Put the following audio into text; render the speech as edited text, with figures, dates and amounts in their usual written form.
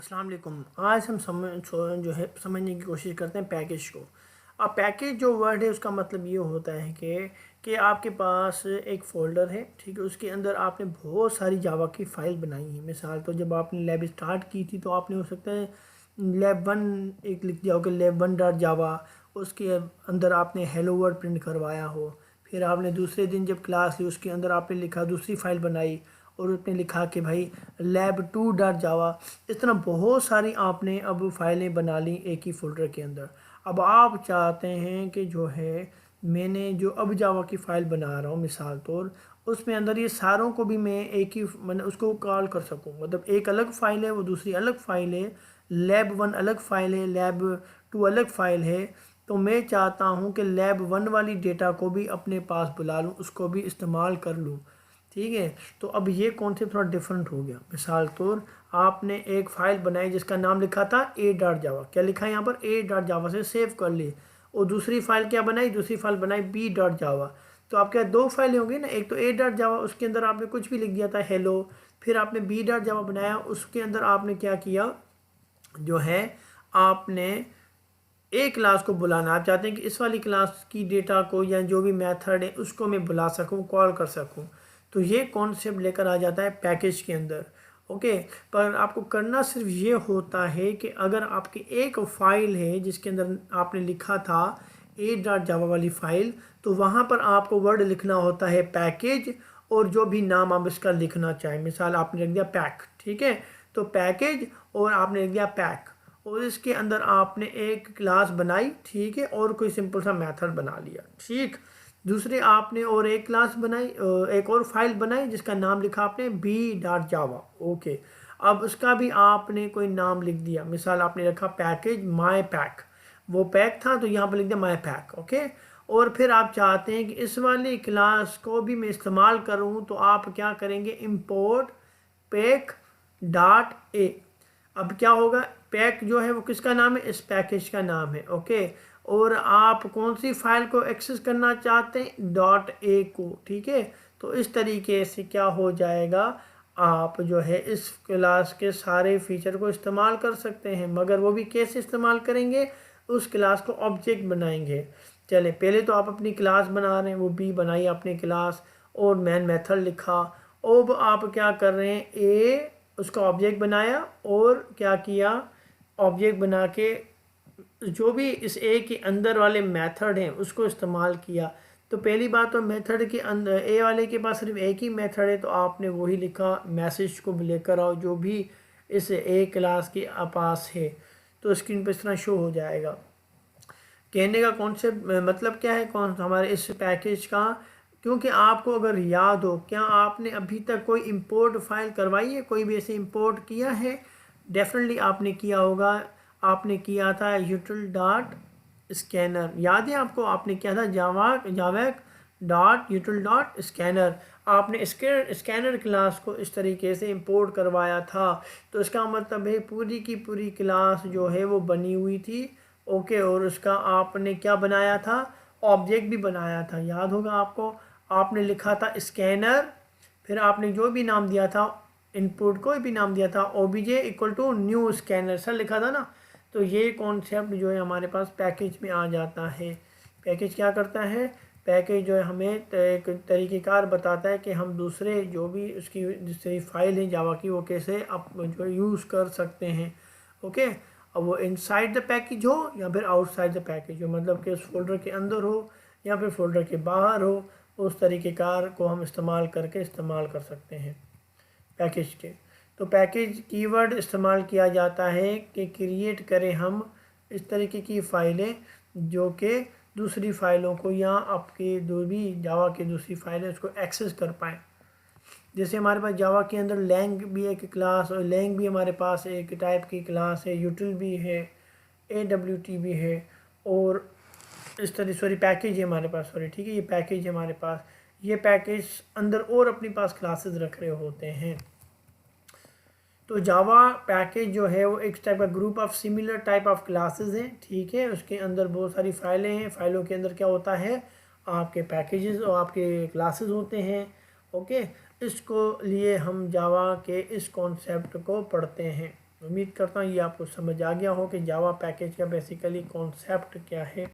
अस्सलाम वालेकुम। आज हम समझने की कोशिश करते हैं पैकेज को। अब पैकेज जो वर्ड है उसका मतलब ये होता है कि आपके पास एक फ़ोल्डर है, ठीक है। उसके अंदर आपने बहुत सारी जावा की फ़ाइल बनाई है। मिसाल तो जब आपने लैब स्टार्ट की थी तो आपने हो सकता है लैब वन एक लिख दिया हो कि लैब वन डॉट जावा, उसके अंदर आपने हेलो वर्ड प्रिंट करवाया हो। फिर आपने दूसरे दिन जब क्लास ली उसके अंदर आपने लिखा दूसरी फ़ाइल बनाई और उसने लिखा कि भाई लैब टू डॉट जावा। इस तरह बहुत सारी आपने अब फाइलें बना ली एक ही फ़ोल्डर के अंदर। अब आप चाहते हैं कि जो है मैंने जो अब जावा की फ़ाइल बना रहा हूँ मिसाल तौर, उसमें अंदर ये सारों को भी मैं एक ही मैंने उसको कॉल कर सकूँ। मतलब एक अलग फ़ाइल है, वो दूसरी अलग फ़ाइल है, लैब वन अलग फ़ाइल है, लैब टू अलग फ़ाइल है। तो मैं चाहता हूँ कि लैब वन वाली डेटा को भी अपने पास बुला लूँ, उसको भी इस्तेमाल कर लूँ, ठीक है। तो अब ये कॉन्सेप्ट थोड़ा डिफरेंट हो गया। मिसाल तौर आपने एक फ़ाइल बनाई जिसका नाम लिखा था ए डॉट जावा। क्या लिखा है यहाँ पर? ए डॉट जावा से सेव कर ली। और दूसरी फ़ाइल क्या बनाई? दूसरी फ़ाइल बनाई बी डॉट जावा। तो आपके यहाँ दो फाइलें होंगी ना, एक तो ए डॉट जावा, उसके अंदर आपने कुछ भी लिख दिया था हेलो। फिर आपने बी डॉट जावा बनाया, उसके अंदर आपने क्या किया जो है आपने एक क्लास को बुलाना। आप चाहते हैं कि इस वाली क्लास की डेटा को या जो भी मेथड है उसको मैं बुला सकूं, कॉल कर सकूं। तो ये कॉन्सेप्ट लेकर आ जाता है पैकेज के अंदर। ओके, पर आपको करना सिर्फ ये होता है कि अगर आपकी एक फ़ाइल है जिसके अंदर आपने लिखा था ए डॉट जावा वाली फ़ाइल, तो वहाँ पर आपको वर्ड लिखना होता है पैकेज और जो भी नाम आप इसका लिखना चाहें। मिसाल आपने लिख दिया पैक, ठीक है। तो पैकेज और आपने लिख दिया पैक और इसके अंदर आपने एक क्लास बनाई, ठीक है, और कोई सिंपल सा मेथड बना लिया, ठीक। दूसरे आपने और एक क्लास बनाई, एक और फाइल बनाई जिसका नाम लिखा आपने बी डॉट जावा। ओके, अब उसका भी आपने कोई नाम लिख दिया। मिसाल आपने रखा पैकेज माई पैक, वो पैक था तो यहाँ पर लिख दिया माई पैक। ओके, और फिर आप चाहते हैं कि इस वाली क्लास को भी मैं इस्तेमाल करूँ, तो आप क्या करेंगे? Import pack dot A. अब क्या होगा? पैक जो है वो किसका नाम है? इस पैकेज का नाम है। ओके, और आप कौन सी फाइल को एक्सेस करना चाहते हैं? डॉट ए को, ठीक है। तो इस तरीके से क्या हो जाएगा, आप जो है इस क्लास के सारे फीचर को इस्तेमाल कर सकते हैं। मगर वो भी कैसे इस्तेमाल करेंगे? उस क्लास को ऑब्जेक्ट बनाएंगे। चले, पहले तो आप अपनी क्लास बना रहे हैं, वो बी बनाई आपने क्लास और मैन मेथड लिखा। अब आप क्या कर रहे हैं? ए उसका ऑब्जेक्ट बनाया और क्या किया? ऑब्जेक्ट बना के जो भी इस ए के अंदर वाले मेथड हैं उसको इस्तेमाल किया। तो पहली बात तो मेथड के अंदर ए वाले के पास सिर्फ एक ही मेथड है, तो आपने वही लिखा मैसेज को लेकर आओ जो भी इस ए क्लास के पास है। तो स्क्रीन पर इस तरह शो हो जाएगा। कहने का कॉन्सेप्ट मतलब क्या है कौन हमारे इस पैकेज का? क्योंकि आपको अगर याद हो, क्या आपने अभी तक कोई इंपोर्ट फाइल करवाई है? कोई भी ऐसे इंपोर्ट किया है? डेफिनेटली आपने किया होगा। आपने किया था यूटिल डॉट स्कैनर, याद है आपको? आपने किया था जावैक डॉट यूटिल डॉट स्कैनर। आपने स्कैनर क्लास को इस तरीके से इंपोर्ट करवाया था। तो इसका मतलब है पूरी की पूरी क्लास जो है वो बनी हुई थी। ओके, और उसका आपने क्या बनाया था? ऑब्जेक्ट भी बनाया था, याद होगा आपको। आपने लिखा था स्कैनर, फिर आपने जो भी नाम दिया था इनपुट को भी नाम दिया था OBJ equal to new scanner, sir लिखा था ना। तो ये कॉन्सेप्ट जो है हमारे पास पैकेज में आ जाता है। पैकेज क्या करता है? पैकेज जो है हमें एक तरीक़ेकार बताता है कि हम दूसरे जो भी उसकी दूसरी फाइल है जावा की वो कैसे आप जो यूज़ कर सकते हैं। ओके, अब वो इनसाइड द पैकेज हो या फिर आउटसाइड द पैकेज हो, मतलब कि उस फोल्डर के अंदर हो या फिर फोल्डर के बाहर हो, उस तरीक़ेकार को हम इस्तेमाल करके इस्तेमाल कर सकते हैं पैकेज के। तो पैकेज कीवर्ड इस्तेमाल किया जाता है कि क्रिएट करें हम इस तरीके की फ़ाइलें जो कि दूसरी फ़ाइलों को या आपके जो भी जावा की दूसरी फाइल है उसको एक्सेस कर पाएँ। जैसे हमारे पास जावा के अंदर लैंग भी एक क्लास, और लैंग भी हमारे पास एक टाइप की क्लास है, यूटिल भी है, AWT भी है, और इस तरह सॉरी पैकेज है हमारे पास, सॉरी ठीक है, ये पैकेज है हमारे पास। ये पैकेज अंदर और अपने पास क्लासेस रख रहे होते हैं। तो जावा पैकेज जो है वो एक टाइप का group of similar type of classes हैं, ठीक है। उसके अंदर बहुत सारी फाइलें हैं, फाइलों के अंदर क्या होता है? आपके पैकेजेस और आपके क्लासेस होते हैं। ओके, इसको लिए हम जावा के इस कॉन्सेप्ट को पढ़ते हैं। उम्मीद करता हूँ ये आपको समझ आ गया हो कि जावा पैकेज का बेसिकली कॉन्सेप्ट क्या है।